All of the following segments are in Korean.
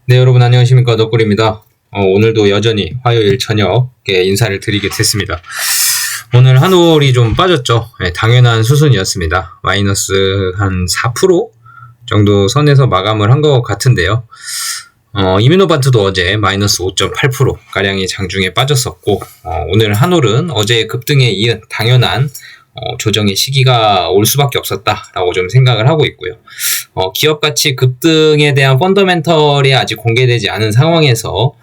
네, 여러분 안녕하십니까. 덕꿀입니다. 오늘도 여전히 화요일 저녁에 인사를 드리게 됐습니다. 오늘 한올이 좀 빠졌죠. 네, 당연한 수순이었습니다. 마이너스 한 4% 정도 선에서 마감을 한 것 같은데요. 이민호반트도 어제 마이너스 5.8% 가량이 장중에 빠졌었고, 오늘 한올은 어제 급등에 이은 당연한 조정의 시기가 올 수밖에 없었다라고 좀 생각을 하고 있고요. 기업 가치 급등에 대한 펀더멘털이 아직 공개되지 않은 상황에서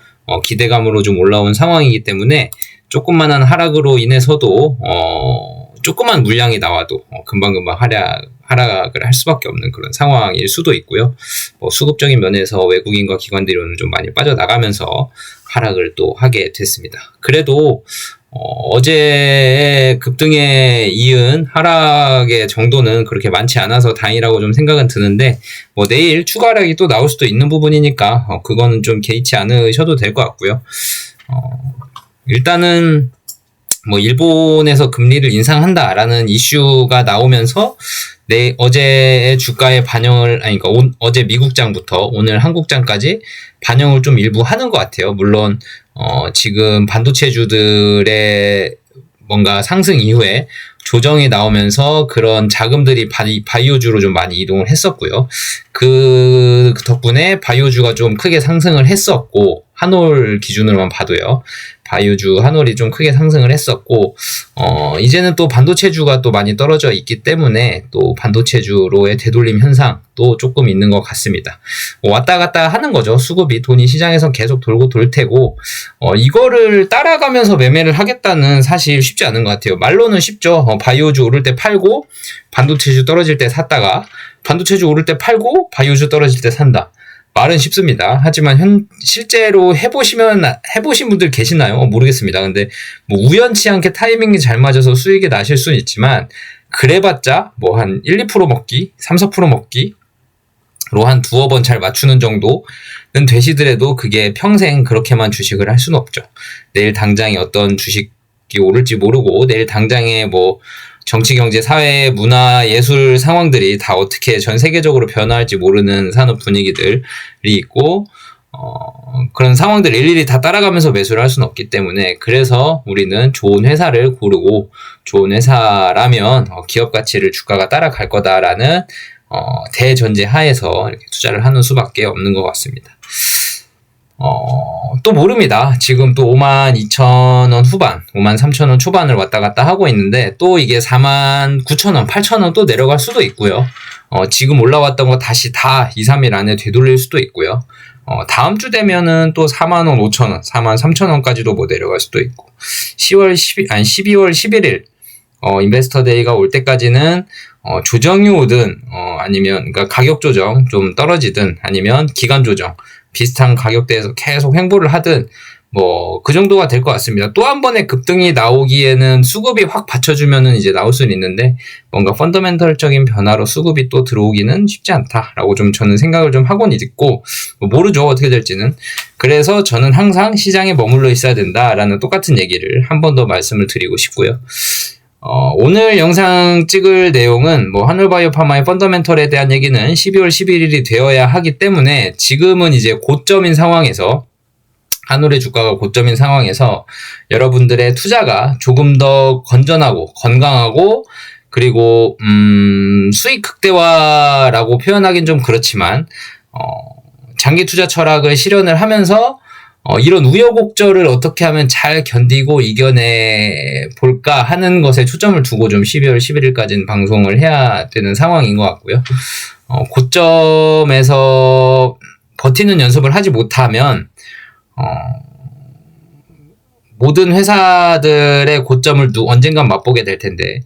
기대감으로 좀 올라온 상황이기 때문에 조그만한 하락으로 인해서도 조그만 물량이 나와도 금방금방 하락을 할 수밖에 없는 그런 상황일 수도 있고요. 수급적인 면에서 외국인과 기관들이 오늘 좀 많이 빠져나가면서 하락을 또 하게 됐습니다. 그래도 어제의 급등에 이은 하락의 정도는 그렇게 많지 않아서 다행이라고 좀 생각은 드는데, 내일 추가 하락이 또 나올 수도 있는 부분이니까 그거는 좀 개의치 않으셔도 될 것 같고요. 일단은 일본에서 금리를 인상한다라는 이슈가 나오면서 어제의 주가에 반영을, 어제 미국장부터 오늘 한국장까지 반영을 좀 일부 하는 것 같아요. 물론 지금 반도체주들의 뭔가 상승 이후에 조정이 나오면서 그런 자금들이 바이오주로 좀 많이 이동을 했었고요. 그 덕분에 바이오주가 좀 크게 상승을 했었고, 한올 기준으로만 봐도요. 바이오주 한올이 좀 크게 상승을 했었고, 이제는 또 반도체주가 또 많이 떨어져 있기 때문에 또 반도체주로의 되돌림 현상도 조금 있는 것 같습니다. 왔다 갔다 하는 거죠. 수급이, 돈이 시장에서 계속 돌고 돌 테고, 이거를 따라가면서 매매를 하겠다는 사실 쉽지 않은 것 같아요. 말로는 쉽죠. 바이오주 오를 때 팔고 반도체주 떨어질 때 샀다가, 반도체주 오를 때 팔고 바이오주 떨어질 때 산다. 말은 쉽습니다. 하지만 실제로 해보신 분들 계시나요? 모르겠습니다. 근데 우연치 않게 타이밍이 잘 맞아서 수익이 나실 수는 있지만, 그래봤자 한 1, 2% 먹기, 3, 4% 먹기로 한 두어 번 잘 맞추는 정도는 되시더라도 그게 평생 그렇게만 주식을 할 수는 없죠. 내일 당장에 어떤 주식이 오를지 모르고, 내일 당장에 정치, 경제, 사회, 문화, 예술 상황들이 다 어떻게 전 세계적으로 변화할지 모르는 산업 분위기들이 있고, 그런 상황들 일일이 다 따라가면서 매수를 할 수는 없기 때문에, 그래서 우리는 좋은 회사를 고르고, 좋은 회사라면 기업 가치를 주가가 따라갈 거다라는 대전제 하에서 이렇게 투자를 하는 수밖에 없는 것 같습니다. 또 모릅니다. 지금 또 52,000원 후반, 53,000원 초반을 왔다 갔다 하고 있는데, 또 이게 49,000원, 8,000원 또 내려갈 수도 있고요. 지금 올라왔던 거 다시 다 2, 3일 안에 되돌릴 수도 있고요. 다음 주 되면은 또 45,000원, 43,000원까지도 내려갈 수도 있고, 12월 11일, 인베스터 데이가 올 때까지는 조정이 오든, 아니면, 그러니까 가격 조정 좀 떨어지든, 아니면 기간 조정, 비슷한 가격대에서 계속 횡보를 하든, 그 정도가 될 것 같습니다. 또 한 번의 급등이 나오기에는 수급이 확 받쳐주면은 이제 나올 수는 있는데, 뭔가 펀더멘털적인 변화로 수급이 또 들어오기는 쉽지 않다라고 좀 저는 생각을 좀 하고는 있고, 모르죠. 어떻게 될지는. 그래서 저는 항상 시장에 머물러 있어야 된다라는 똑같은 얘기를 한 번 더 말씀을 드리고 싶고요. 오늘 영상 찍을 내용은 한올바이오파마의 펀더멘털에 대한 얘기는 12월 11일이 되어야 하기 때문에, 지금은 이제 고점인 상황에서, 한올의 주가가 고점인 상황에서 여러분들의 투자가 조금 더 건전하고 건강하고, 그리고 수익 극대화라고 표현하긴 좀 그렇지만, 장기 투자 철학을 실현을 하면서 이런 우여곡절을 어떻게 하면 잘 견디고 이겨내 볼까 하는 것에 초점을 두고 좀 12월 11일까지는 방송을 해야 되는 상황인 것 같고요. 고점에서 버티는 연습을 하지 못하면, 모든 회사들의 고점을 언젠간 맛보게 될 텐데,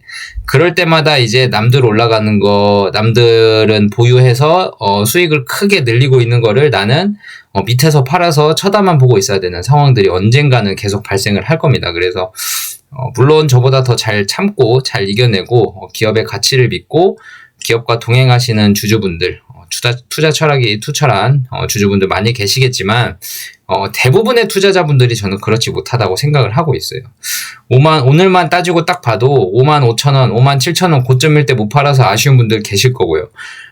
그럴 때마다 이제 남들 올라가는 거, 남들은 보유해서 수익을 크게 늘리고 있는 거를 나는 밑에서 팔아서 쳐다만 보고 있어야 되는 상황들이 언젠가는 계속 발생을 할 겁니다. 그래서 물론 저보다 더 잘 참고 잘 이겨내고 기업의 가치를 믿고 기업과 동행하시는 주주분들, 투자 철학이 투철한 주주분들 많이 계시겠지만, 대부분의 투자자분들이 저는 그렇지 못하다고 생각을 하고 있어요. 오늘만 따지고 딱 봐도 55,000원, 57,000원 고점일 때 못 팔아서 아쉬운 분들 계실 거고요.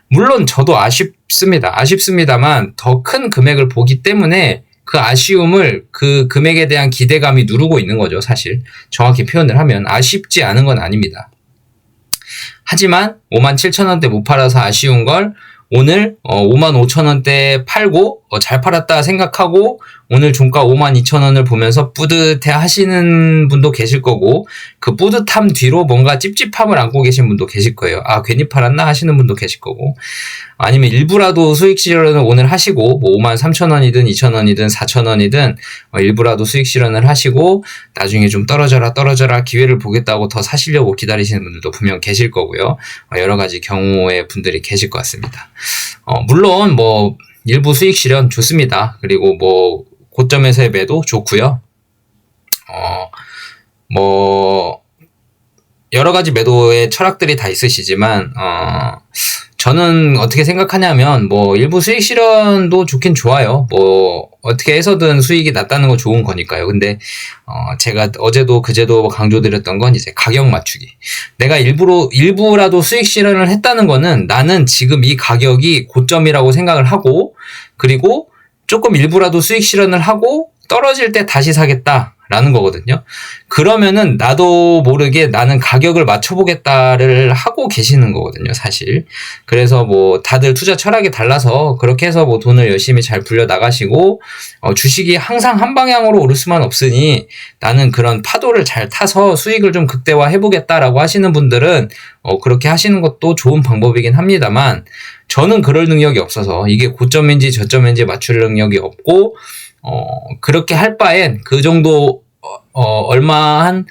물론 저도 아쉽습니다만 더 큰 금액을 보기 때문에 그 아쉬움을 그 금액에 대한 기대감이 누르고 있는 거죠. 사실 정확히 표현을 하면 아쉽지 않은 건 아닙니다. 하지만 57,000원대 못 팔아서 아쉬운 걸 오늘 55,000원대 팔고 잘 팔았다 생각하고 오늘 종가 52,000원을 보면서 뿌듯해 하시는 분도 계실 거고, 그 뿌듯함 뒤로 뭔가 찝찝함을 안고 계신 분도 계실 거예요. 아, 괜히 팔았나 하시는 분도 계실 거고, 아니면 일부라도 수익 실현을 오늘 하시고 뭐 53,000원이든 2,000원이든 4,000원이든 일부라도 수익 실현을 하시고 나중에 좀 떨어져라 기회를 보겠다고 더 사시려고 기다리시는 분들도 분명 계실 거고요. 여러 가지 경우의 분들이 계실 것 같습니다. 물론 뭐 일부 수익 실현 좋습니다. 그리고 뭐 고점에서의 매도 좋고요. 뭐 여러 가지 매도의 철학들이 다 있으시지만 저는 어떻게 생각하냐면 뭐 일부 수익 실현도 좋긴 좋아요. 뭐 어떻게 해서든 수익이 났다는 건 좋은 거니까요. 근데 제가 어제도 그제도 강조드렸던 건 이제 가격 맞추기. 내가 일부라도 수익 실현을 했다는 거는 나는 지금 이 가격이 고점이라고 생각을 하고, 그리고 조금 일부라도 수익 실현을 하고 떨어질 때 다시 사겠다라는 거거든요. 그러면은 나도 모르게 나는 가격을 맞춰보겠다를 하고 계시는 거거든요, 사실. 그래서 뭐 다들 투자 철학이 달라서 그렇게 해서 뭐 돈을 열심히 잘 불려 나가시고, 주식이 항상 한 방향으로 오를 수만 없으니 나는 그런 파도를 잘 타서 수익을 좀 극대화 해보겠다라고 하시는 분들은 그렇게 하시는 것도 좋은 방법이긴 합니다만, 저는 그럴 능력이 없어서 이게 고점인지 저점인지 맞출 능력이 없고, 그렇게 할 바엔 그 정도 얼마 한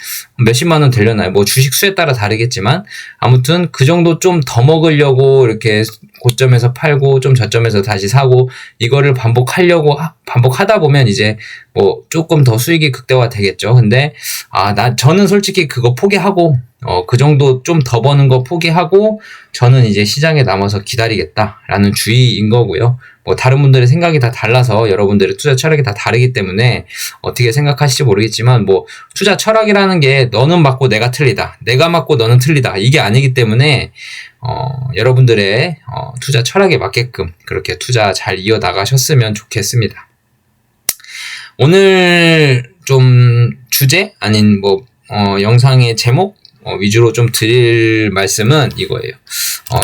몇십만 원 되려나요? 뭐 주식 수에 따라 다르겠지만 아무튼 그 정도 좀 더 먹으려고 이렇게 고점에서 팔고 좀 저점에서 다시 사고 이거를 반복하다 보면 이제 뭐 조금 더 수익이 극대화 되겠죠. 근데 저는 솔직히 그거 포기하고 그 정도 좀 더 버는 거 포기하고 저는 이제 시장에 남아서 기다리겠다라는 주의인 거고요. 뭐 다른 분들의 생각이 다 달라서 여러분들의 투자 철학이 다 다르기 때문에 어떻게 생각하실지 모르겠지만, 뭐 투자 철학이라는 게 너는 맞고 내가 틀리다, 내가 맞고 너는 틀리다, 이게 아니기 때문에 여러분들의 투자 철학에 맞게끔 그렇게 투자 잘 이어나가셨으면 좋겠습니다. 오늘 좀 주제 아닌 뭐 영상의 제목 위주로 좀 드릴 말씀은 이거예요.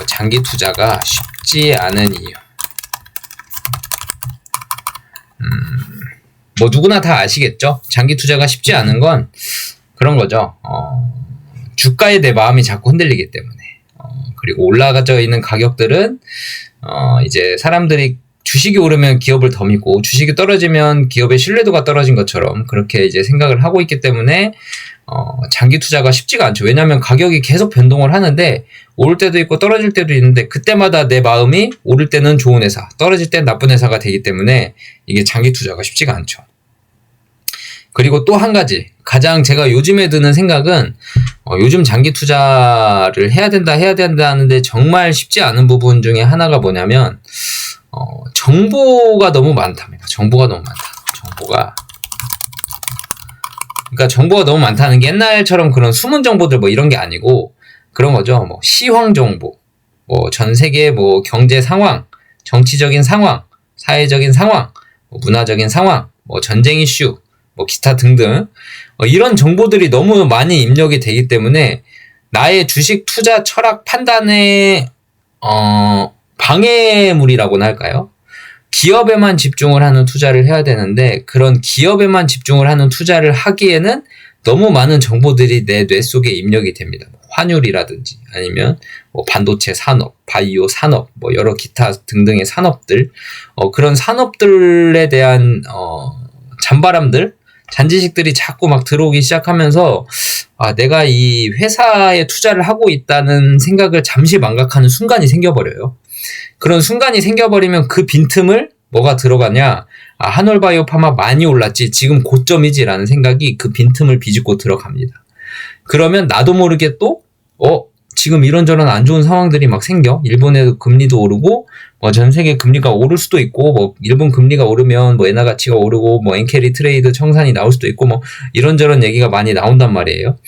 장기 투자가 쉽지 않은 이유. 뭐 누구나 다 아시겠죠? 장기 투자가 쉽지 않은 건 그런 거죠. 주가에 내 마음이 자꾸 흔들리기 때문에. 그리고 올라가져 있는 가격들은 이제 사람들이 주식이 오르면 기업을 더 믿고 주식이 떨어지면 기업의 신뢰도가 떨어진 것처럼 그렇게 이제 생각을 하고 있기 때문에 장기 투자가 쉽지가 않죠. 왜냐하면 가격이 계속 변동을 하는데 오를 때도 있고 떨어질 때도 있는데 그때마다 내 마음이 오를 때는 좋은 회사, 떨어질 때는 나쁜 회사가 되기 때문에 이게 장기 투자가 쉽지가 않죠. 그리고 또 한 가지, 가장 제가 요즘에 드는 생각은 요즘 장기 투자를 해야 된다 하는데 정말 쉽지 않은 부분 중에 하나가 뭐냐면 정보가 너무 많답니다. 정보가 너무 많다. 그러니까 정보가 너무 많다는 게 옛날처럼 그런 숨은 정보들 뭐 이런 게 아니고 그런 거죠. 뭐 시황 정보, 뭐 전 세계 뭐 경제 상황, 정치적인 상황, 사회적인 상황, 뭐 문화적인 상황, 뭐 전쟁 이슈, 뭐 기타 등등 이런 정보들이 너무 많이 입력이 되기 때문에 나의 주식 투자 철학 판단에 방해물이라고나 할까요? 기업에만 집중을 하는 투자를 해야 되는데 그런 기업에만 집중을 하는 투자를 하기에는 너무 많은 정보들이 내 뇌 속에 입력이 됩니다. 환율이라든지 아니면 뭐 반도체 산업, 바이오 산업, 뭐 여러 기타 등등의 산업들, 그런 산업들에 대한 잔바람들, 잔지식들이 자꾸 막 들어오기 시작하면서 내가 이 회사에 투자를 하고 있다는 생각을 잠시 망각하는 순간이 생겨버려요. 그런 순간이 생겨버리면 그 빈틈을 뭐가 들어가냐, 한올바이오 파마 많이 올랐지, 지금 고점이지 라는 생각이 그 빈틈을 비집고 들어갑니다. 그러면 나도 모르게 또 지금 이런저런 안 좋은 상황들이 막 생겨. 일본의 금리도 오르고 뭐 전 세계 금리가 오를 수도 있고, 뭐 일본 금리가 오르면 뭐 엔화 가치가 오르고 뭐 엔캐리 트레이드 청산이 나올 수도 있고, 뭐 이런저런 얘기가 많이 나온단 말이에요.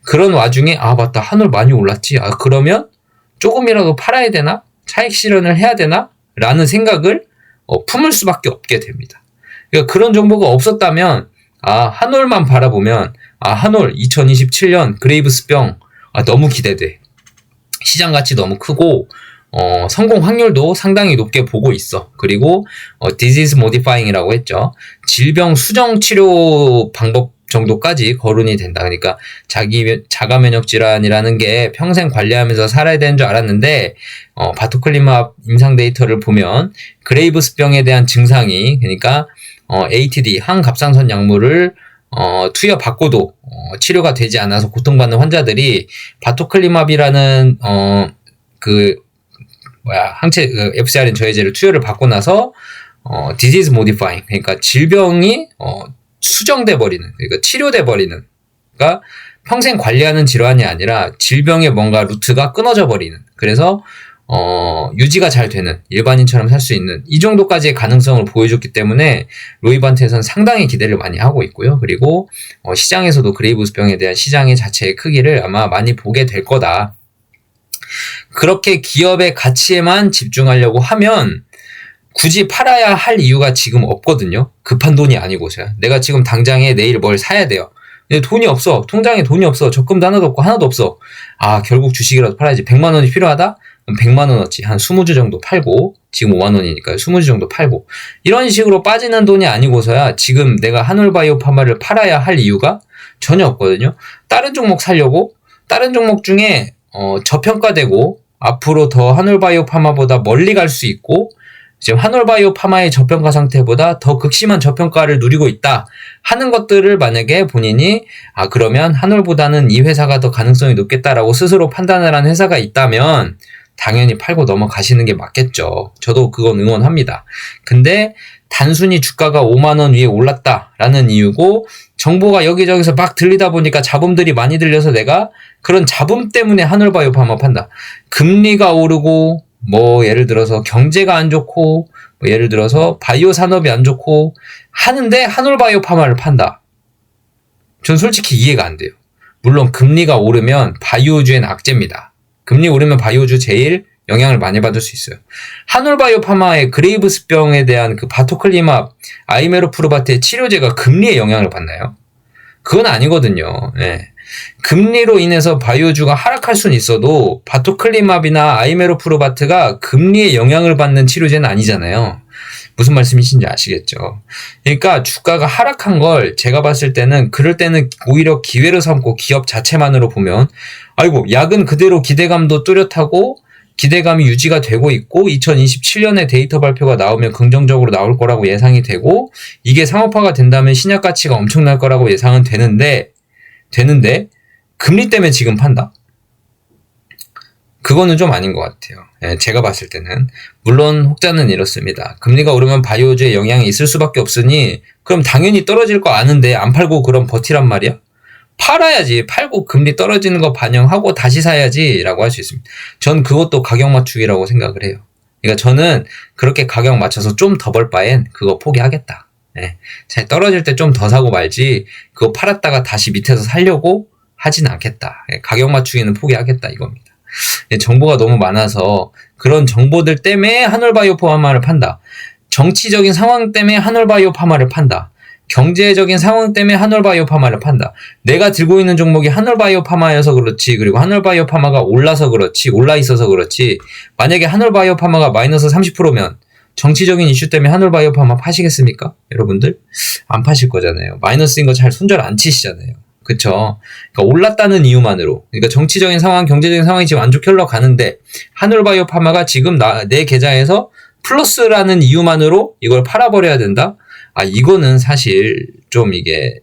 그런 와중에 맞다, 한올 많이 올랐지. 그러면 조금이라도 팔아야 되나? 차익 실현을 해야 되나? 라는 생각을 품을 수밖에 없게 됩니다. 그러니까 그런 정보가 없었다면 한올만 바라보면 한올 2027년 그레이브스병 너무 기대돼. 시장 가치 너무 크고 성공 확률도 상당히 높게 보고 있어. 그리고 disease modifying이라고 했죠. 질병 수정 치료 방법 정도까지 거론이 된다. 그러니까 자가 면역 질환이라는 게 평생 관리하면서 살아야 되는 줄 알았는데 바토클리맙 임상 데이터를 보면 그레이브스병에 대한 증상이 그러니까 ATD 항갑상선 약물을 투여받고도 치료가 되지 않아서 고통받는 환자들이 바토클리맙이라는 항체 FcRn 저해제를 투여를 받고 나서 disease modifying 그러니까 질병이 수정돼 버리는 그러니까 치료돼 버리는 그러니까 평생 관리하는 질환이 아니라 질병의 뭔가 루트가 끊어져 버리는 그래서 유지가 잘 되는 일반인처럼 살 수 있는 이 정도까지의 가능성을 보여줬기 때문에 로이반트에서는 상당히 기대를 많이 하고 있고요. 그리고 시장에서도 그레이브스병에 대한 시장의 자체의 크기를 아마 많이 보게 될 거다. 그렇게 기업의 가치에만 집중하려고 하면 굳이 팔아야 할 이유가 지금 없거든요. 급한 돈이 아니고서야. 내가 지금 당장에 내일 뭘 사야 돼요. 근데 돈이 없어. 통장에 돈이 없어. 적금도 하나도 없고 하나도 없어. 결국 주식이라도 팔아야지. 100만 원이 필요하다? 그럼 100만 원어치 한 20주 정도 팔고 지금 5만 원이니까 20주 정도 팔고 이런 식으로 빠지는 돈이 아니고서야 지금 내가 한올바이오파마를 팔아야 할 이유가 전혀 없거든요. 다른 종목 사려고 다른 종목 중에 저평가되고 앞으로 더 한올바이오파마보다 멀리 갈 수 있고 지금 한올바이오파마의 저평가 상태보다 더 극심한 저평가를 누리고 있다 하는 것들을 만약에 본인이 그러면 한올보다는 이 회사가 더 가능성이 높겠다라고 스스로 판단을 한 회사가 있다면 당연히 팔고 넘어가시는 게 맞겠죠. 저도 그건 응원합니다. 근데 단순히 주가가 5만 원 위에 올랐다라는 이유고 정보가 여기저기서 막 들리다 보니까 잡음들이 많이 들려서 내가 그런 잡음 때문에 한올바이오파마 판다. 금리가 오르고 예를 들어서 경제가 안 좋고 예를 들어서 바이오 산업이 안 좋고 하는데 한올바이오파마를 판다. 전 솔직히 이해가 안 돼요. 물론 금리가 오르면 바이오주엔 악재입니다. 금리 오르면 바이오주 제일 영향을 많이 받을 수 있어요. 한올바이오파마의 그레이브스병에 대한 그 바토클리맙, 아이메로프루바트의 치료제가 금리에 영향을 받나요? 그건 아니거든요. 네. 금리로 인해서 바이오주가 하락할 수는 있어도 바토클리맙이나 아이메로프루바트가 금리에 영향을 받는 치료제는 아니잖아요. 무슨 말씀이신지 아시겠죠? 그러니까 주가가 하락한 걸 제가 봤을 때는 그럴 때는 오히려 기회로 삼고 기업 자체만으로 보면 약은 그대로 기대감도 뚜렷하고 기대감이 유지가 되고 있고 2027년에 데이터 발표가 나오면 긍정적으로 나올 거라고 예상이 되고 이게 상업화가 된다면 신약 가치가 엄청날 거라고 예상은 되는데 금리 때문에 지금 판다? 그거는 좀 아닌 것 같아요. 제가 봤을 때는. 물론 혹자는 이렇습니다. 금리가 오르면 바이오주에 영향이 있을 수밖에 없으니 그럼 당연히 떨어질 거 아는데 안 팔고 그럼 버티란 말이야? 팔아야지. 팔고 금리 떨어지는 거 반영하고 다시 사야지 라고 할 수 있습니다. 전 그것도 가격 맞추기라고 생각을 해요. 그러니까 저는 그렇게 가격 맞춰서 좀 더 벌 바엔 그거 포기하겠다. 잘 떨어질 때 좀 더 사고 말지 그거 팔았다가 다시 밑에서 살려고 하진 않겠다. 가격 맞추기는 포기하겠다 이겁니다. 정보가 너무 많아서 그런 정보들 때문에 한올바이오파마를 판다. 정치적인 상황 때문에 한올바이오파마를 판다. 경제적인 상황 때문에 한올바이오파마를 판다. 내가 들고 있는 종목이 한올바이오파마여서 그렇지 그리고 한올바이오파마가 올라서 그렇지 올라 있어서 그렇지 만약에 한올바이오파마가 마이너스 30%면 정치적인 이슈 때문에 한올바이오파마 파시겠습니까? 여러분들? 안 파실 거잖아요. 마이너스인 거 잘 손절 안 치시잖아요. 그쵸? 그러니까 올랐다는 이유만으로 그러니까 정치적인 상황, 경제적인 상황이 지금 안 좋게 흘러가는데 한올바이오파마가 지금 내 계좌에서 플러스라는 이유만으로 이걸 팔아버려야 된다? 이거는 사실 좀 이게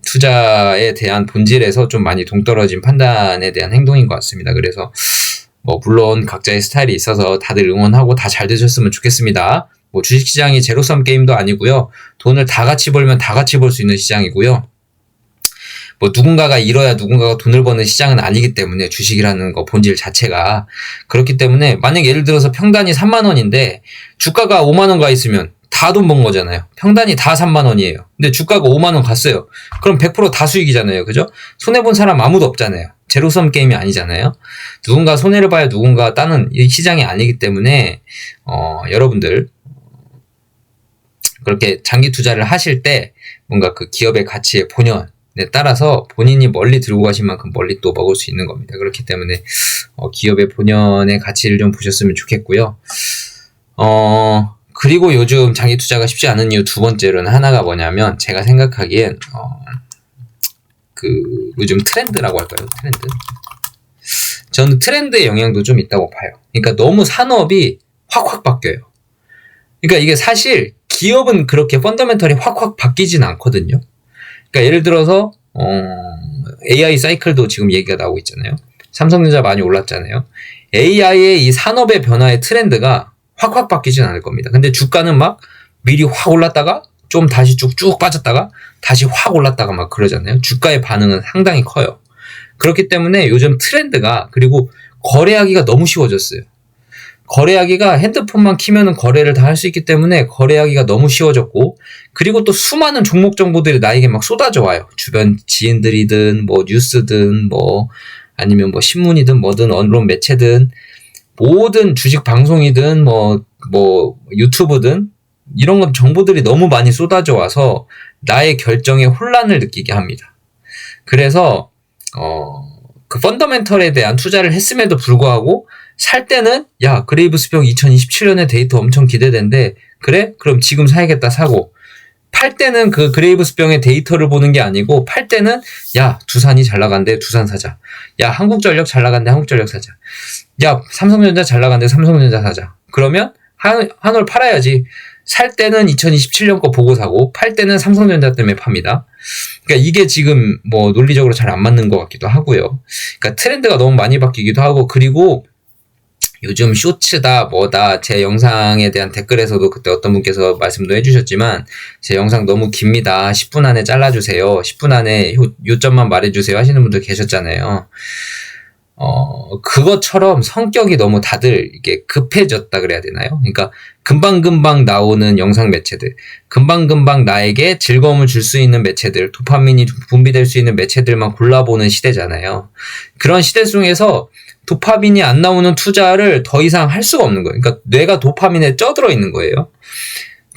투자에 대한 본질에서 좀 많이 동떨어진 판단에 대한 행동인 것 같습니다. 그래서 물론 각자의 스타일이 있어서 다들 응원하고 다 잘 되셨으면 좋겠습니다. 주식시장이 제로섬 게임도 아니고요. 돈을 다 같이 벌면 다 같이 벌 수 있는 시장이고요. 누군가가 잃어야 누군가가 돈을 버는 시장은 아니기 때문에 주식이라는 거 본질 자체가 그렇기 때문에 만약 예를 들어서 평단이 3만 원인데 주가가 5만 원 가 있으면 다 돈 번 거잖아요. 평단이 다 3만 원이에요. 근데 주가가 5만 원 갔어요. 그럼 100% 다 수익이잖아요. 그죠? 손해본 사람 아무도 없잖아요. 제로섬 게임이 아니잖아요. 누군가 손해를 봐야 누군가 따는 이 시장이 아니기 때문에 여러분들 그렇게 장기 투자를 하실 때 뭔가 그 기업의 가치의 본연에 따라서 본인이 멀리 들고 가신 만큼 멀리 또 먹을 수 있는 겁니다. 그렇기 때문에 기업의 본연의 가치를 좀 보셨으면 좋겠고요. 그리고 요즘 장기 투자가 쉽지 않은 이유 두 번째로는 하나가 뭐냐면 제가 생각하기엔 요즘 트렌드라고 할까요? 트렌드? 저는 트렌드의 영향도 좀 있다고 봐요. 그러니까 너무 산업이 확확 바뀌어요. 그러니까 이게 사실 기업은 그렇게 펀더멘털이 확확 바뀌진 않거든요. 그러니까 예를 들어서 AI 사이클도 지금 얘기가 나오고 있잖아요. 삼성전자 많이 올랐잖아요. AI의 이 산업의 변화의 트렌드가 확확 바뀌진 않을 겁니다. 근데 주가는 막 미리 확 올랐다가 좀 다시 쭉 빠졌다가 다시 확 올랐다가 막 그러잖아요. 주가의 반응은 상당히 커요. 그렇기 때문에 요즘 트렌드가 그리고 거래하기가 너무 쉬워졌어요. 거래하기가 핸드폰만 키면은 거래를 다 할 수 있기 때문에 거래하기가 너무 쉬워졌고 그리고 또 수많은 종목 정보들이 나에게 막 쏟아져 와요. 주변 지인들이든 뭐 뉴스든 뭐 아니면 뭐 신문이든 뭐든 언론 매체든 모든 주식 방송이든 뭐 유튜브든 이런 건 정보들이 너무 많이 쏟아져 와서 나의 결정에 혼란을 느끼게 합니다. 그래서 그 펀더멘털에 대한 투자를 했음에도 불구하고 살 때는 야 그레이브스병 2027년에 데이터 엄청 기대된대. 그래? 그럼 지금 사야겠다 사고 팔 때는 그 그레이브스병의 데이터를 보는 게 아니고 팔 때는 야 두산이 잘 나간대 두산 사자. 야 한국전력 잘 나간대 한국전력 사자. 야 삼성전자 잘 나간대 삼성전자 사자. 그러면 한올 팔아야지. 살 때는 2027년 거 보고 사고 팔 때는 삼성전자 때문에 팝니다. 그러니까 이게 지금 뭐 논리적으로 잘 안 맞는 것 같기도 하고요. 그러니까 트렌드가 너무 많이 바뀌기도 하고 그리고 요즘 쇼츠다 뭐다 제 영상에 대한 댓글에서도 그때 어떤 분께서 말씀도 해주셨지만 제 영상 너무 깁니다. 10분 안에 잘라주세요. 10분 안에 요점만 말해주세요 하시는 분들 계셨잖아요. 그것처럼 성격이 너무 다들 이게 급해졌다 그래야 되나요? 그러니까 금방금방 나오는 영상 매체들, 금방금방 나에게 즐거움을 줄 수 있는 매체들, 도파민이 분비될 수 있는 매체들만 골라보는 시대잖아요. 그런 시대 속에서 도파민이 안 나오는 투자를 더 이상 할 수가 없는 거예요. 그러니까 뇌가 도파민에 쪄들어 있는 거예요.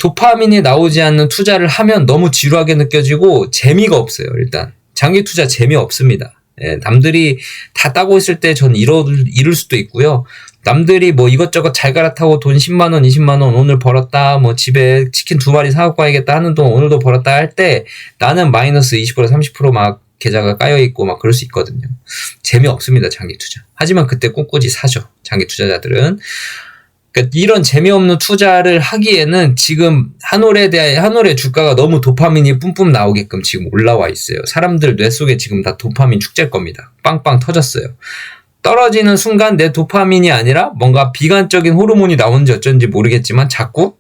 도파민이 나오지 않는 투자를 하면 너무 지루하게 느껴지고 재미가 없어요. 일단 장기 투자 재미없습니다. 예, 남들이 다 따고 있을 때 전 이룰 수도 있고요. 남들이 뭐 이것저것 잘 갈아타고 돈 10만원, 20만원 오늘 벌었다, 뭐 집에 치킨 2마리 사갖고 가야겠다 하는 돈 오늘도 벌었다 할 때 나는 마이너스 20%, 30% 계좌가 까여있고 막 그럴 수 있거든요. 재미없습니다, 장기 투자. 하지만 그때 꿋꿋이 사죠, 장기 투자자들은. 그러니까 이런 재미없는 투자를 하기에는 지금 한올의 주가가 너무 도파민이 뿜뿜 나오게끔 지금 올라와 있어요. 사람들 뇌 속에 지금 다 도파민 축제일 겁니다. 빵빵 터졌어요. 떨어지는 순간 내 도파민이 아니라 뭔가 비관적인 호르몬이 나오는지 어쩐지 모르겠지만 자꾸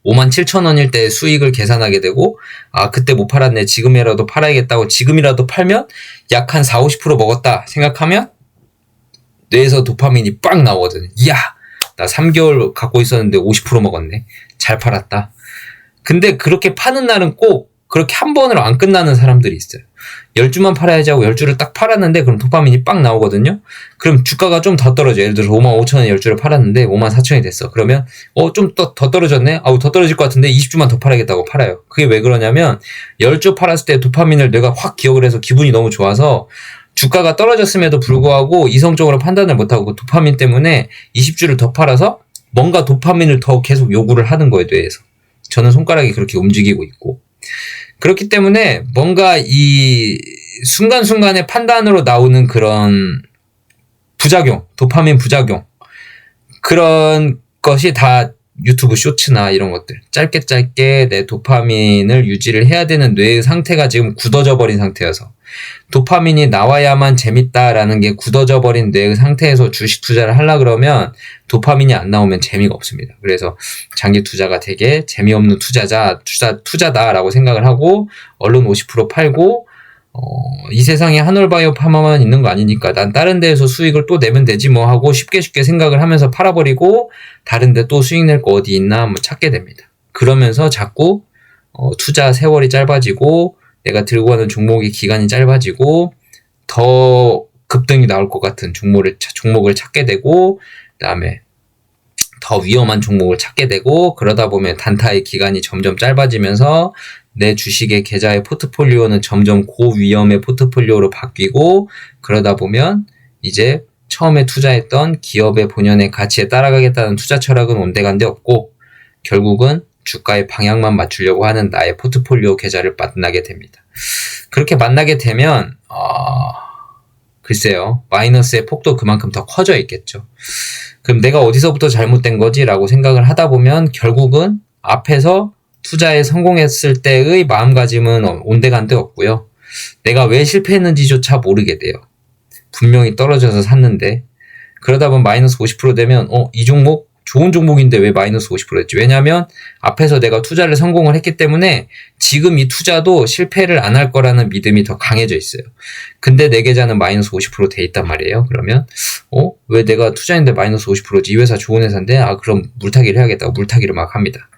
57,000원일 때 수익을 계산하게 되고 그때 못 팔았네 지금이라도 팔아야겠다고 지금이라도 팔면 약 한 40-50% 먹었다 생각하면 뇌에서 도파민이 빵 나오거든. 이야 나 3개월 갖고 있었는데 50% 먹었네. 잘 팔았다. 근데 그렇게 파는 날은 꼭 그렇게 한 번으로 안 끝나는 사람들이 있어요. 10주만 팔아야지 하고 10주를 딱 팔았는데 그럼 도파민이 빵 나오거든요. 그럼 주가가 좀 더 떨어져. 예를 들어서 55,000원에 10주를 팔았는데 54,000원이 됐어. 그러면 좀 더 떨어졌네. 더 떨어질 것 같은데 20주만 더 팔아야겠다고 팔아요. 그게 왜 그러냐면 10주 팔았을 때 도파민을 내가 확 기억을 해서 기분이 너무 좋아서 주가가 떨어졌음에도 불구하고 이성적으로 판단을 못하고 그 도파민 때문에 20주를 더 팔아서 뭔가 도파민을 더 계속 요구를 하는 거예요, 뇌에서. 저는 손가락이 그렇게 움직이고 있고. 그렇기 때문에 뭔가 이 순간순간의 판단으로 나오는 그런 부작용, 도파민 부작용, 그런 것이 다 유튜브 쇼츠나 이런 것들 짧게 내 도파민을 유지를 해야 되는 뇌의 상태가 지금 굳어져 버린 상태여서 도파민이 나와야만 재밌다라는 게 굳어져 버린 뇌의 상태에서 주식 투자를 하려 그러면 도파민이 안 나오면 재미가 없습니다. 그래서 장기 투자가 되게 재미없는 투자다라고 생각을 하고 얼른 50% 팔고 이 세상에 한올바이오 파마만 있는 거 아니니까 난 다른 데에서 수익을 또 내면 되지 뭐 하고 쉽게 생각을 하면서 팔아버리고 다른 데 또 수익 낼 거 어디 있나 뭐 찾게 됩니다. 그러면서 자꾸 투자 세월이 짧아지고 내가 들고 가는 종목의 기간이 짧아지고 더 급등이 나올 것 같은 종목을 찾게 되고, 그다음에 더 위험한 종목을 찾게 되고, 그러다 보면 단타의 기간이 점점 짧아지면서 내 주식의 계좌의 포트폴리오는 점점 고위험의 포트폴리오로 바뀌고, 그러다 보면 이제 처음에 투자했던 기업의 본연의 가치에 따라가겠다는 투자 철학은 온데간데 없고, 결국은 주가의 방향만 맞추려고 하는 나의 포트폴리오 계좌를 만나게 됩니다. 그렇게 만나게 되면 글쎄요, 마이너스의 폭도 그만큼 더 커져 있겠죠. 그럼 내가 어디서부터 잘못된 거지? 라고 생각을 하다 보면 결국은 앞에서 투자에 성공했을 때의 마음가짐은 온데간데 없고요. 내가 왜 실패했는지조차 모르게 돼요. 분명히 떨어져서 샀는데, 그러다 보면 마이너스 50% 되면 이 종목 좋은 종목인데 왜 마이너스 50%였지? 왜냐하면 앞에서 내가 투자를 성공을 했기 때문에 지금 이 투자도 실패를 안 할 거라는 믿음이 더 강해져 있어요. 근데 내 계좌는 마이너스 50% 돼 있단 말이에요. 그러면 왜 내가 투자했는데 마이너스 50%지? 이 회사 좋은 회사인데? 그럼 물타기를 해야겠다고 물타기를 막 합니다.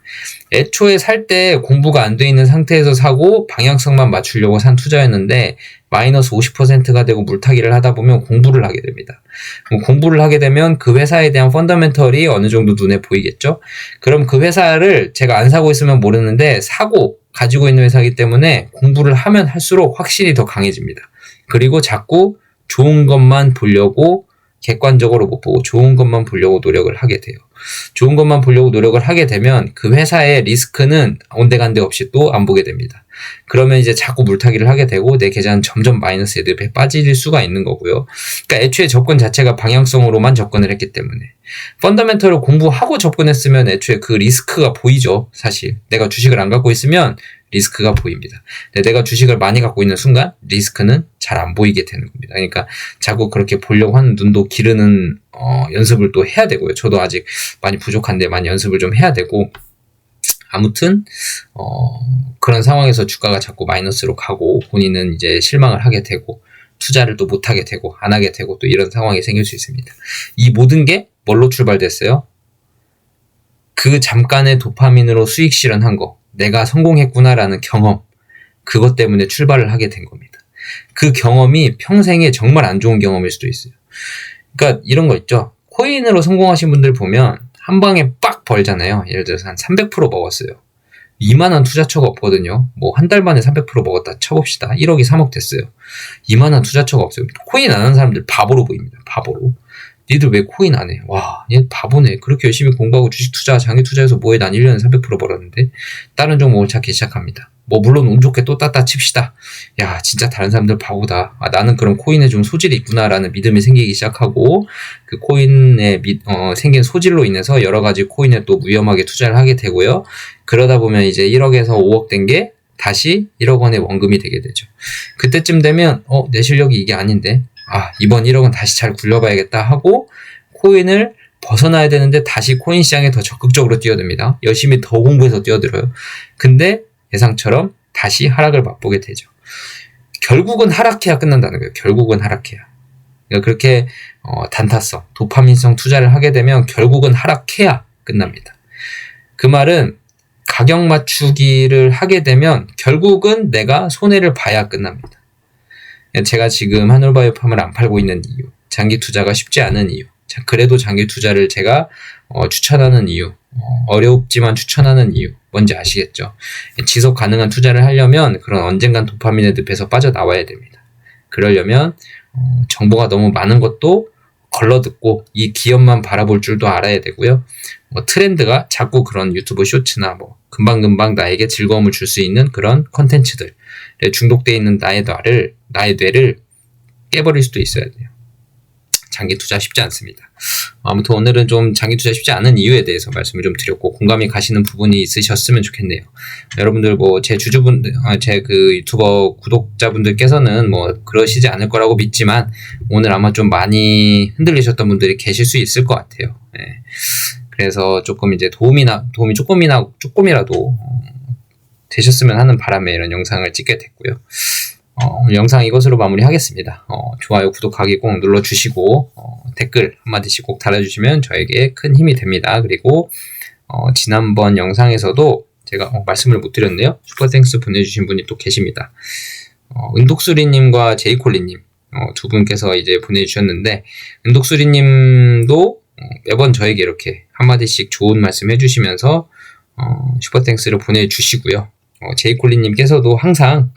애초에 살 때 공부가 안 돼 있는 상태에서 사고 방향성만 맞추려고 산 투자였는데 마이너스 50%가 되고 물타기를 하다 보면 공부를 하게 됩니다. 공부를 하게 되면 그 회사에 대한 펀더멘털이 어느 정도 눈에 보이겠죠? 그럼 그 회사를 제가 안 사고 있으면 모르는데 사고 가지고 있는 회사이기 때문에 공부를 하면 할수록 확실히 더 강해집니다. 그리고 자꾸 좋은 것만 보려고, 객관적으로 못 보고 좋은 것만 보려고 노력을 하게 돼요. 좋은 것만 보려고 노력을 하게 되면 그 회사의 리스크는 온데간데 없이 또 안 보게 됩니다. 그러면 이제 자꾸 물타기를 하게 되고 내 계좌는 점점 마이너스에 빠질 수가 있는 거고요. 그러니까 애초에 접근 자체가 방향성으로만 접근을 했기 때문에, 펀더멘털을 공부하고 접근했으면 애초에 그 리스크가 보이죠. 사실 내가 주식을 안 갖고 있으면 리스크가 보입니다. 근데 내가 주식을 많이 갖고 있는 순간 리스크는 잘 안 보이게 되는 겁니다. 그러니까 자꾸 그렇게 보려고 하는 눈도 기르는 연습을 또 해야 되고요. 저도 아직 많이 부족한데 많이 연습을 좀 해야 되고, 아무튼 그런 상황에서 주가가 자꾸 마이너스로 가고 본인은 이제 실망을 하게 되고 투자를 또 못하게 되고 안 하게 되고 또 이런 상황이 생길 수 있습니다. 이 모든 게 뭘로 출발됐어요? 그 잠깐의 도파민으로 수익 실현한 거, 내가 성공했구나라는 경험, 그것 때문에 출발을 하게 된 겁니다. 그 경험이 평생에 정말 안 좋은 경험일 수도 있어요. 그러니까 이런 거 있죠. 코인으로 성공하신 분들 보면 한 방에 빡 벌잖아요. 예를 들어서 한 300% 먹었어요. 이만한 투자처가 없거든요. 뭐 한 달 만에 300% 먹었다 쳐봅시다. 1억이 3억 됐어요. 이만한 투자처가 없어요. 코인 안 하는 사람들 바보로 보입니다. 바보로. 니들 왜 코인 안 해? 와, 얘 바보네. 그렇게 열심히 공부하고 주식 투자, 장기 투자해서 뭐해? 난 1년에 300% 벌었는데. 다른 종목을 찾기 시작합니다. 뭐 물론 운 좋게 또 따따 칩시다. 야, 진짜 다른 사람들 바보다. 나는 그럼 코인에 좀 소질이 있구나라는 믿음이 생기기 시작하고, 그 코인에 생긴 소질로 인해서 여러 가지 코인에 또 위험하게 투자를 하게 되고요. 그러다 보면 이제 1억에서 5억 된 게 다시 1억 원의 원금이 되게 되죠. 그때쯤 되면 내 실력이 이게 아닌데, 이번 1억은 다시 잘 굴려봐야겠다 하고 코인을 벗어나야 되는데 다시 코인 시장에 더 적극적으로 뛰어듭니다. 열심히 더 공부해서 뛰어들어요. 근데 예상처럼 다시 하락을 맛보게 되죠. 결국은 하락해야 끝난다는 거예요. 결국은 하락해야. 그러니까 그렇게 단타성, 도파민성 투자를 하게 되면 결국은 하락해야 끝납니다. 그 말은 가격 맞추기를 하게 되면 결국은 내가 손해를 봐야 끝납니다. 제가 지금 한올바이오팜을 안 팔고 있는 이유, 장기 투자가 쉽지 않은 이유, 그래도 장기 투자를 제가 추천하는 이유, 어렵지만 추천하는 이유 뭔지 아시겠죠? 지속 가능한 투자를 하려면 그런 언젠간 도파민의 늪에서 빠져나와야 됩니다. 그러려면 정보가 너무 많은 것도 걸러듣고 이 기업만 바라볼 줄도 알아야 되고요. 트렌드가 자꾸 그런 유튜브 쇼츠나 금방금방 나에게 즐거움을 줄 수 있는 그런 컨텐츠들에 중독되어 있는 나의 뇌를 깨버릴 수도 있어야 돼요. 장기 투자 쉽지 않습니다. 아무튼 오늘은 좀 장기 투자 쉽지 않은 이유에 대해서 말씀을 좀 드렸고 공감이 가시는 부분이 있으셨으면 좋겠네요. 여러분들 제 주주분들, 제 그 유튜버 구독자분들께서는 그러시지 않을 거라고 믿지만 오늘 아마 좀 많이 흔들리셨던 분들이 계실 수 있을 것 같아요. 네. 그래서 조금 이제 도움이 조금이라도 되셨으면 하는 바람에 이런 영상을 찍게 됐고요. 오늘 영상 이것으로 마무리하겠습니다. 좋아요, 구독하기 꼭 눌러주시고 댓글 한마디씩 꼭 달아주시면 저에게 큰 힘이 됩니다. 그리고 지난번 영상에서도 제가 말씀을 못 드렸네요. 슈퍼땡스 보내주신 분이 또 계십니다. 은독수리님과 제이콜리님, 두 분께서 이제 보내주셨는데, 은독수리님도 매번 저에게 이렇게 한마디씩 좋은 말씀 해주시면서 슈퍼땡스를 보내주시고요. 제이콜리님께서도 항상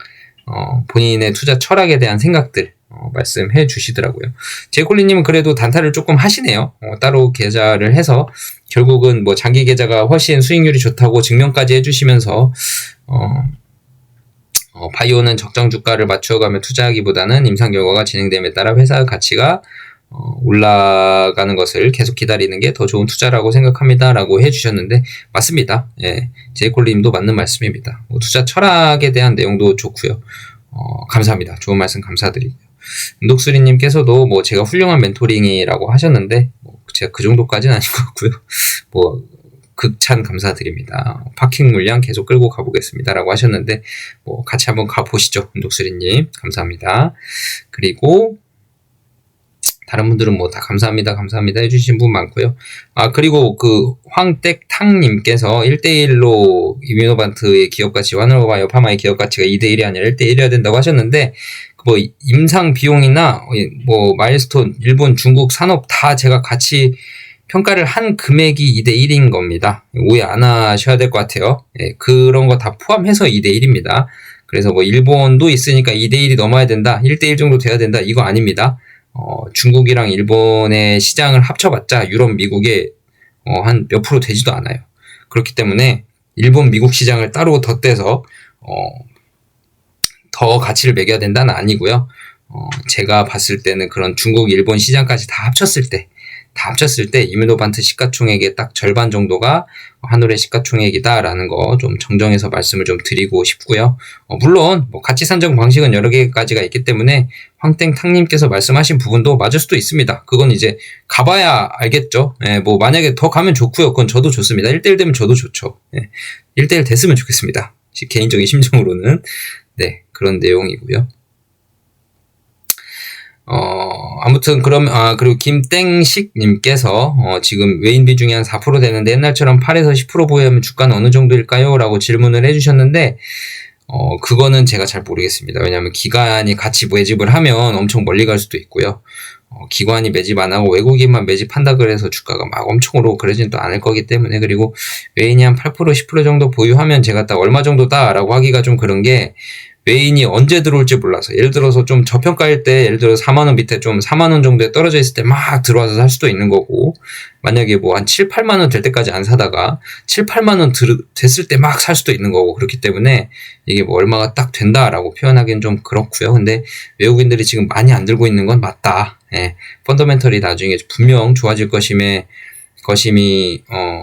본인의 투자 철학에 대한 생각들 말씀해 주시더라고요. 제이콜리님은 그래도 단타를 조금 하시네요. 따로 계좌를 해서 결국은 뭐 장기 계좌가 훨씬 수익률이 좋다고 증명까지 해주시면서 바이오는 적정 주가를 맞추어가며 투자하기보다는 임상 결과가 진행됨에 따라 회사 가치가 올라가는 것을 계속 기다리는 게 더 좋은 투자라고 생각합니다. 라고 해주셨는데, 맞습니다. 예, 제이콜님도 맞는 말씀입니다. 투자 철학에 대한 내용도 좋고요. 감사합니다. 좋은 말씀 감사드리고요. 은독수리님께서도 뭐 제가 훌륭한 멘토링이라고 하셨는데, 제가 그 정도까지는 아닌 것 같고요. 극찬 감사드립니다. 파킹 물량 계속 끌고 가보겠습니다. 라고 하셨는데, 같이 한번 가보시죠. 은독수리님. 감사합니다. 그리고, 다른 분들은 다 감사합니다 해주신 분 많고요. 그리고 황땡탕님께서 1대1로 이뮤노반트의 기업가치, 환호바이오 파마의 기업가치가 2대1이 아니라 1대1이어야 된다고 하셨는데, 임상 비용이나, 마일스톤, 일본, 중국 산업 다 제가 같이 평가를 한 금액이 2대1인 겁니다. 오해 안 하셔야 될 것 같아요. 예, 그런 거 다 포함해서 2대1입니다. 그래서 일본도 있으니까 2대1이 넘어야 된다, 1대1 정도 돼야 된다, 이거 아닙니다. 중국이랑 일본의 시장을 합쳐봤자 유럽, 미국에 한 몇 프로 되지도 않아요. 그렇기 때문에 일본, 미국 시장을 따로 덧대서 더 가치를 매겨야 된다는 아니고요. 제가 봤을 때는 그런 중국, 일본 시장까지 다 합쳤을 때 이뮤노반트 시가총액의 딱 절반 정도가 한올의 시가총액이다라는 거 좀 정정해서 말씀을 좀 드리고 싶고요. 물론 가치 산정 방식은 여러 개가지가 있기 때문에 황땡탕님께서 말씀하신 부분도 맞을 수도 있습니다. 그건 이제 가봐야 알겠죠. 예, 만약에 더 가면 좋고요. 그건 저도 좋습니다. 1대1 되면 저도 좋죠. 예, 1대1 됐으면 좋겠습니다. 개인적인 심정으로는. 네, 그런 내용이고요. 아무튼 그리고 김땡식님께서 지금 외인비 중에 한 4% 되는데 옛날처럼 8에서 10% 보유하면 주가는 어느 정도일까요? 라고 질문을 해주셨는데, 그거는 제가 잘 모르겠습니다. 왜냐하면 기관이 같이 매집을 하면 엄청 멀리 갈 수도 있고요. 기관이 매집 안 하고 외국인만 매집한다 그래서 주가가 막 엄청 오르고 그러진 또 않을 거기 때문에, 그리고 외인이 한 8%, 10% 정도 보유하면 제가 딱 얼마 정도다라고 하기가 좀 그런 게, 외인이 언제 들어올지 몰라서, 예를 들어서 좀 저평가일 때, 예를 들어서 4만원 밑에 좀 4만원 정도에 떨어져 있을 때 막 들어와서 살 수도 있는 거고, 만약에 한 7, 8만원 될 때까지 안 사다가 7, 8만원 됐을 때 막 살 수도 있는 거고, 그렇기 때문에 이게 얼마가 딱 된다라고 표현하기는 좀 그렇고요. 근데 외국인들이 지금 많이 안 들고 있는 건 맞다. 예, 펀더멘털이 나중에 분명 좋아질 것임이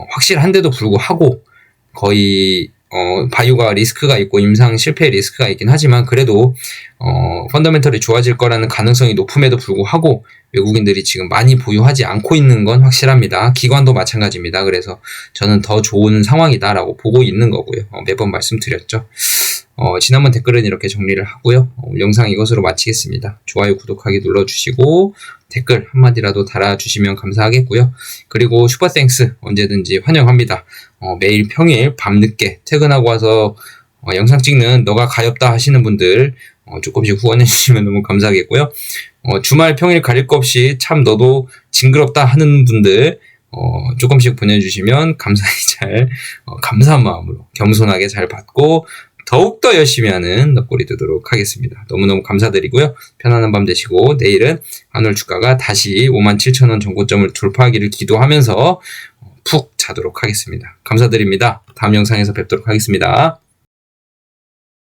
확실한데도 불구하고 거의 바이오가 리스크가 있고 임상 실패 리스크가 있긴 하지만, 그래도 펀더멘털이 좋아질 거라는 가능성이 높음에도 불구하고 외국인들이 지금 많이 보유하지 않고 있는 건 확실합니다. 기관도 마찬가지입니다. 그래서 저는 더 좋은 상황이다라고 보고 있는 거고요. 매번 말씀드렸죠. 지난번 댓글은 이렇게 정리를 하고요. 영상 이것으로 마치겠습니다. 좋아요, 구독하기 눌러주시고 댓글 한마디라도 달아주시면 감사하겠고요. 그리고 슈퍼땡스 언제든지 환영합니다. 매일 평일 밤늦게 퇴근하고 와서 영상 찍는 너가 가엾다 하시는 분들 조금씩 후원해 주시면 너무 감사하겠고요. 주말 평일 가릴 거 없이 참 너도 징그럽다 하는 분들 조금씩 보내주시면 감사히 감사한 마음으로 겸손하게 잘 받고 더욱더 열심히 하는 너꼬리 되도록 하겠습니다. 너무너무 감사드리고요. 편안한 밤 되시고, 내일은 한올 주가가 다시 57,000원 전고점을 돌파하기를 기도하면서 푹 자도록 하겠습니다. 감사드립니다. 다음 영상에서 뵙도록 하겠습니다.